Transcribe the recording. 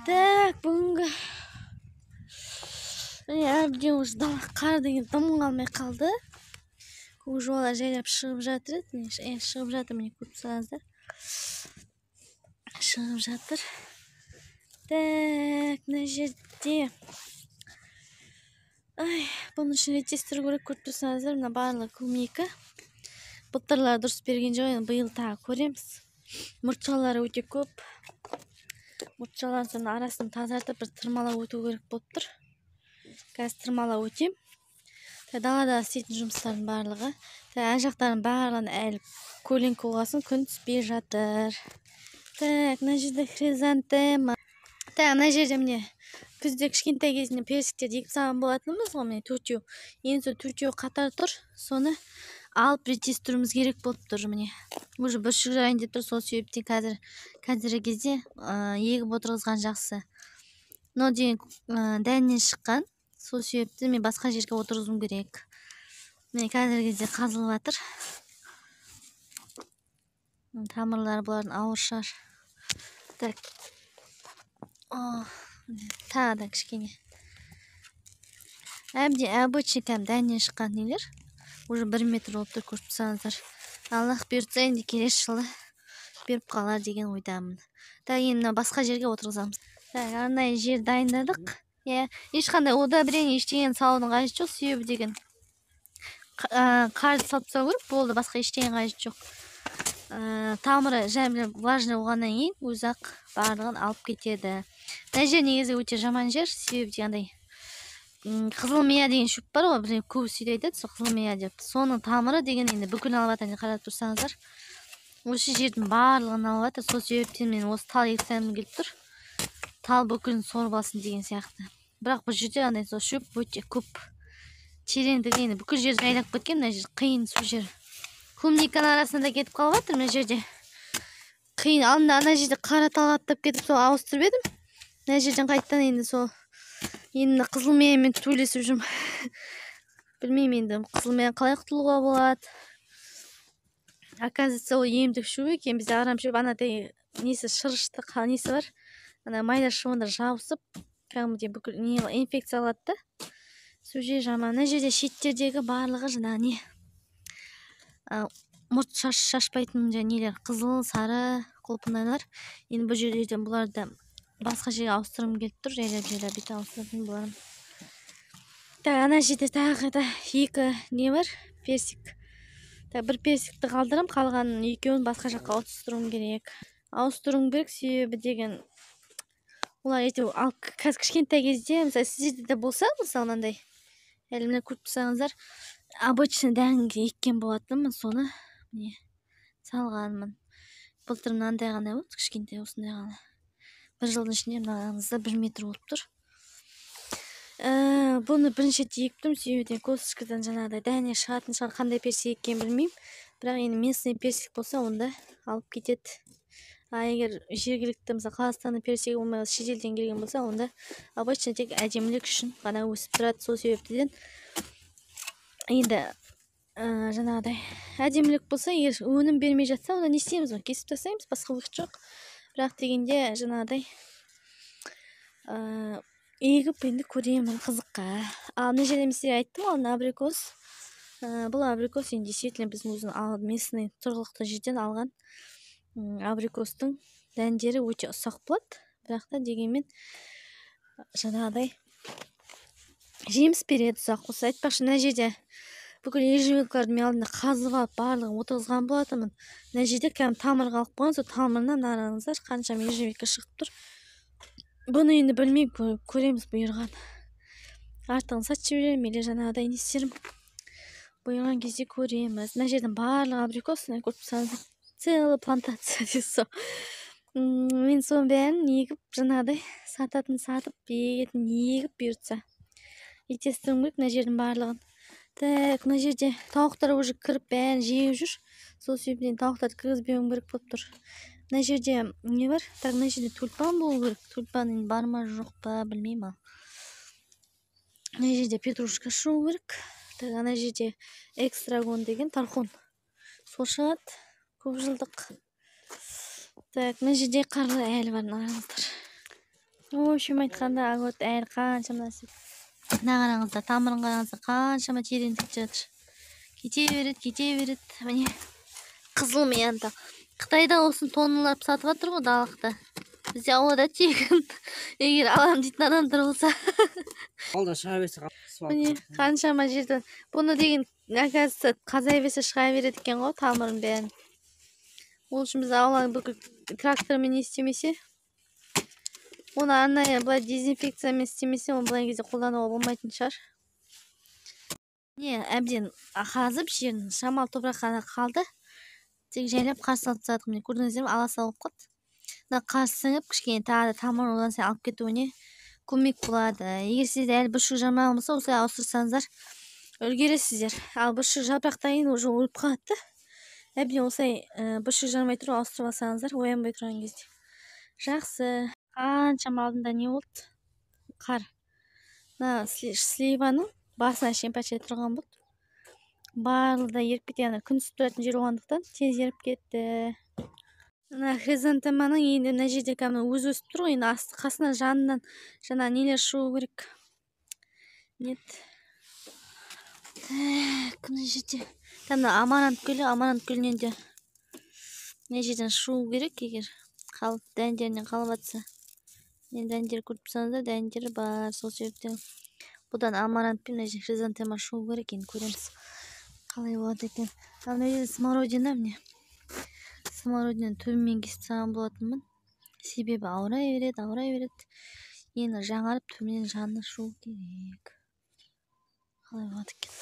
Так, бүгінгі әбден уже қар деген дым қалмай қалды. Көк жолдар жайлап шығып жатыр. Шығып жатыр, міне көріп тұрсаңыздар. Шығып жатыр. Так, мына жерде. Бұның үшін ретестіру керек, көріп тұрсаңыздар. Мына барлығы көмейкі. Бұттырлар дұрыс берген жоқ, енді биыл тағы көреміз. Мұртшалары өте көп. Мұртшаларын соның арасын тазартып, бір тырмалау өту керек болып тұр. Қазір тырмалау өтем. Далада істейтін жұмыстардың барлығы. Ар жақтарын барлығын әлі көлеңке болғасын, күн түспей жатыр. Так, мына жерде хризантема. Так, мына жерде міне күзде кішкентай кезінде персиктерді егіп салған болатынбыз ғой, міне төртеу. Енді сол төртеу қатар тұр. Соны алып ретестіруіміз керек болып тұр, міне. Уже бүршік жайын деп тұр, сол себептен қазіргі кезде егіп отырғызған жақсы. Но деген дәннен шыққан. Сол себепті мен басқа жерге отырғызуым керек. Міне қазіргі кезде қазылып жатыр. Тамырлары бұлардың ауыр шығар. Так. Тағы да кішкене. Әбден обычный дәннен шыққан нелер. Уже 1 метр болып тұр, көріп тұрсаңыздар. Аллах бұйыртса, енді келесі жылы беріп қалар деген ойдамын. Так, енді басқа жерге отырғызамыз. Так, арнайы жер дайындадық. Ешқандай удобрение ештеңені салудың қажеті жоқ, себебі деген қарды салып тастау керек, болды, басқа ештеңе қажеті жоқ. Тамыры жәмілі влажный болғаннан кейін өзі-ақ барлығын алып кетеді. Мына жер негізі өте жаман жер, себебі дегенде қызылмия деген шөп бар ғой, бір көбісі айтады, сол қызылмия деп. Соның тамыры деген енді бүкіл алып жатыр, қарап тұрсаңыздар. Осы жердің барлығын алып жатыр, сол себептен мен осы тал ексем келіп тұр. Тал бүкілін сорып алсын деген сияқты. Бірақ бұл жерде андай сол шөп өте көп. Тереңдігі енді бүкіл жер жайлап кеткен, мына жер қиын су жер. Клубниканың арасында кетіп қалып жатыр, мына жерде. Қиын, алдында ана жерде қара талғаттап кетіп сол ауыстырып едім. Мына жерден қайттан енді сол енді қызылмиямен төлесіп жүрмін. Білмеймін енді қызылмиядан қалай құтылуға болады. Оказывается, ол емдік шөп екен, бізде арам шөп, анадай несі шырышты несі бар. Ана майда шуында жабысып, кәдімгідей бүкіл инфекция алады да. Сол жер жаман. Мына жерде шеттердегі барлығы жаңағы не? Мұрт шашпайтын нелер, қызыл, сары, құлпынайлар. Енді бұл жерден бұларды басқа жерге ауыстырым келіп тұр, жайлап бет ауыстыратын бұларым. Ана жерде тағы да екі не бар? Персик. Бір персикті қалдырым, қалғанын екеуін басқа жаққа ауыстыруым керек. Ауыстыруым керек, себебі деген олар әйтеу ал қазір кішкентай кезде, мысалы сіздерде де болса, мысалы мынандай әлі міне көріп тұрсаңыздар, обычный дәнге еккен болатынмын, соны міне салғанмын. Былтыр мынандай ғана болды, кішкентай осындай ғана. 1 жылдың ішінде мынаңызда 1 метр болып тұр. Бұны бірінші ектім, себебі косточкадан жаңағыдай дәне шығатын шығар, қандай персик екенін білмеймін. Бірақ енді местный персик болса, онда алып кетеді. Егер жергілікті, мысалы Қазақстанның персигі болмай шетелден келген болса, онда обычно тек әдемілік үшін ғана өсіп тұрады. Сол себептен енді жаңағыдай әдемілік болса, егер өнім бермей жатса, онда не істейміз? Кесіп тастаймыз, басқа уақыт жоқ. Бірақ дегенде жаңағыдай егіп енді көремін қызыққа. Ал мына жерде мен сізге айттым ғой, абрикос. Бұл абрикос енді действительно біздің өзінің местный тұрғылықты жерден алған абрикостың дәндері өте ұсақ болады. Бірақ та дегенмен жаңағыдай жеміс береді ұсақ болса. Айтпақшы, мына жерде бүкіл ежевикаларды мен алдында қазып алып барлығын отырғызған болатынмын. Мына жерде кәдімгі тамыр қалып қойған, сол тамырынан қараңыздар қаншама ежевика шығып тұр. Бұны енді білмеймін, көреміз бұйырған. Артығын сатып жіберемін, или жаңағыдай не істерім. Бұйырған кезде көреміз. Мына жердің барлығы абрикос, көріп тұрсаңыздар, целый плантация дейсіз. Мен соның бәрін егіп, жаңағыдай сататын сатып, егетін егіп бұйыртса. Еттестіруім керек мына жердің барлығын. Так, мына жерде тауықтар уже кіріп бәрін жеп жүр. Сол себептен тауықтарды кіргізбеуім керек болып тұр. Мына жерде не бар? Так, мына жерде тюльпан болу керек. Тюльпан бар ма, жоқ па, білмеймін. Мына жерде петрушка шығу керек. Так, ана жерде экстрагон деген тархун. Сол шығады. Көп жылдық. Так, мына жерде қарлы әлі бар, қараңыздар. Ошим айтканда вот айыл канча насип. Мына караңыздар, тамырын караңыздар, канчама тереңдик жатыр. Кете берет. Міне қызыл миянда. Қытайда осын тонналап сатып жатыр ғой далықта. Бізде ауада тегін. Егер алам дейтін адамдар болса. Алда шыға берсе Міне қаншама жерден. Бұны деген оказывается қазай берсе шыға береді екен ғой тамырын бәрін. Ол үшін біз ауланы бүкіл трактормен не істемесе, оны арнайы былай дезинфекциямен істемесе, оны былай кезде қолдануға болмайтын шығар. Не, әбден қазып жерін шамал топыраққа қалды. Тек жайлап қарсы алып тастадық. Міне көрдіңіздер ме, аласа болып қалды. Мына қарсы сіңіп кішкене тағы да тамыр одан сайын алып кетуіне көмек болады. Егер сізде әлі бүршік жармаған болса, осылай ауыстырсаңыздар үлгересіздер. Ал бүршік жапырақтан кейін уже өліп қалады. Әбден осылай бүршік жармай тұрып ауыстырып алсаңыздар, оянбай тұрған кезде. Жақсы. Қаншама алдында не болды? Қар. Мына сливаның басына шейін пәшет тұрған болды. Барлығы да еріп кетті. Күн түсіп тұратын жер болғандықтан тез еріп кетті. Мына хризантеманың енді мына жерде кәдімгі өзі өсіп тұр ғой, енді асты қасынан жанынан жаңа нелер шығу керек. Нет. Так, мына жерде кәдімгі амарант гүлінен де мына жерден шығу керек, егер қалып дәндерінен қалып жатса. Енді дәндер көріп тұрсаңыздар, дәндері бар сол себептен. Бұдан амарант пен мына хризантема шығу керек, енді көреміз қалай болады екен. Ал мына жерде смородина, міне смородинаны төбімен кесіп тастаған болатынмын. Себебі ауырай береді. Енді жаңарып төбінен жанына шығу керек. Қалай болады екен.